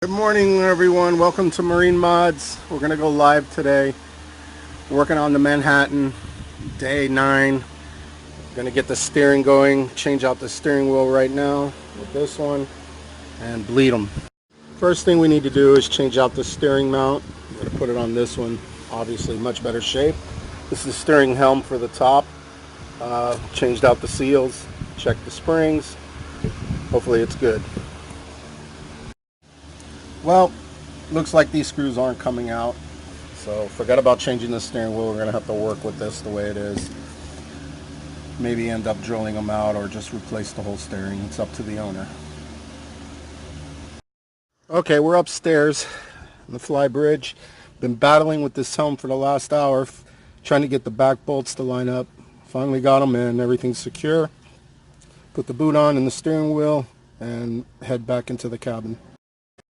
Good morning, everyone. Welcome to Marine Mods. We're going to go live today. Working on the Manhattan, day 9. Going to get the steering going, change out the steering wheel right now with this one, and bleed them. First thing we need to do is change out the steering mount. I'm going to put it on this one, obviously much better shape. This is the steering helm for the top. Changed out the seals, checked the springs. Hopefully it's good. Well, looks like these screws aren't coming out, so forget about changing the steering wheel. We're going to have to work with this the way it is. Maybe end up drilling them out or just replace the whole steering. It's up to the owner. Okay, we're upstairs in the Flybridge. Been battling with this helm for the last hour, trying to get the back bolts to line up. Finally got them in, everything's secure. Put the boot on and the steering wheel and head back into the cabin.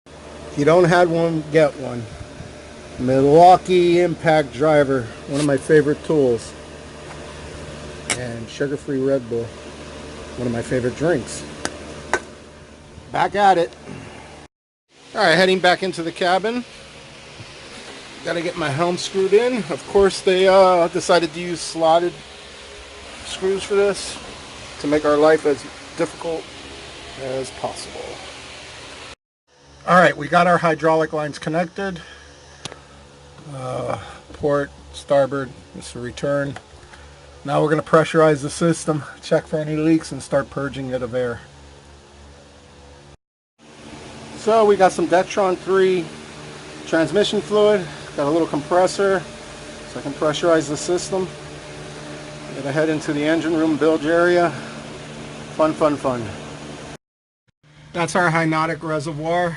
If you don't have one, get one. Milwaukee Impact Driver, one of my favorite tools. And sugar-free Red Bull, one of my favorite drinks. Back at it. Alright, heading back into the cabin. Gotta get my helm screwed in. Of course, they decided to use slotted screws for this to make our life as difficult as possible. Alright, we got our hydraulic lines connected. Port, starboard, this is a return. Now we're going to pressurize the system, check for any leaks, and start purging it of air. So we got some Dectron 3 transmission fluid, got a little compressor so I can pressurize the system. Gonna head into the engine room bilge area. Fun, fun, fun. That's our Hynautic reservoir.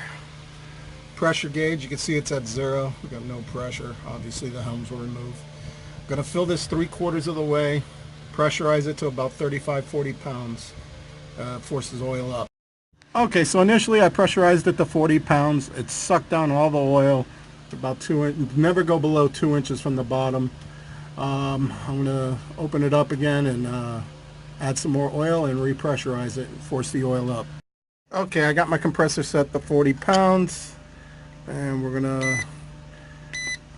Pressure gauge, you can see it's at 0. We got no pressure. Obviously the helms were removed. Gonna fill this 3/4 of the way, pressurize it to about 35-40 pounds. Forces oil up. Okay, so initially I pressurized it to 40 pounds. It sucked down all the oil. About 2 inches. Never go below 2 inches from the bottom. I'm gonna open it up again and add some more oil and repressurize it and force the oil up. Okay, I got my compressor set to 40 pounds. And we're gonna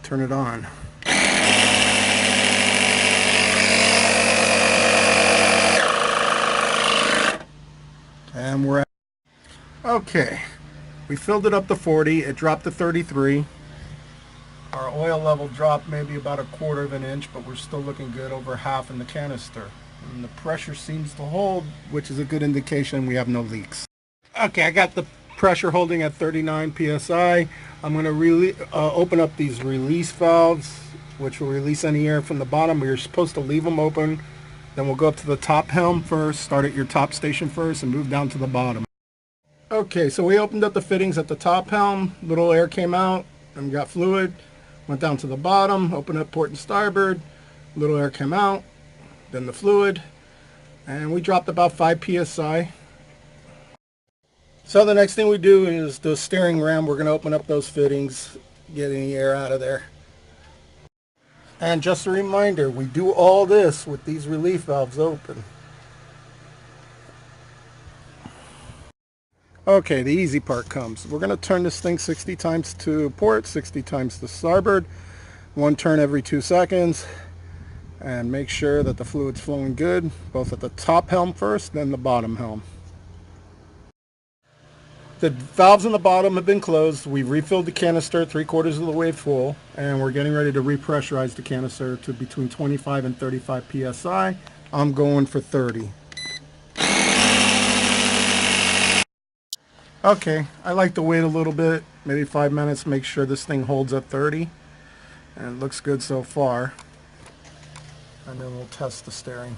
turn it on. And we're at, okay, we filled it up to 40. It dropped to 33. Our oil level dropped maybe about 1/4 of an inch, but we're still looking good, over half in the canister. And the pressure seems to hold, which is a good indication we have no leaks. Okay, I got the pressure holding at 39 psi. I'm going to open up these release valves, which will release any air from the bottom. We're supposed to leave them open. Then we'll go up to the top helm first, start at your top station first, and move down to the bottom. Okay, so we opened up the fittings at the top helm. Little air came out, and we got fluid. Went down to the bottom, opened up port and starboard. Little air came out, then the fluid, and we dropped about 5 psi. So the next thing we do is the steering ram. We're going to open up those fittings, get any air out of there. And just a reminder, we do all this with these relief valves open. Okay, the easy part comes. We're going to turn this thing 60 times to port, 60 times to starboard. One turn every 2 seconds. And make sure that the fluid's flowing good, both at the top helm first, then the bottom helm. The valves on the bottom have been closed. We've refilled the canister 3/4 of the way full, and we're getting ready to repressurize the canister to between 25 and 35 psi. I'm going for 30. Okay, I like to wait a little bit, maybe 5 minutes, make sure this thing holds at 30. And it looks good so far. And then we'll test the steering.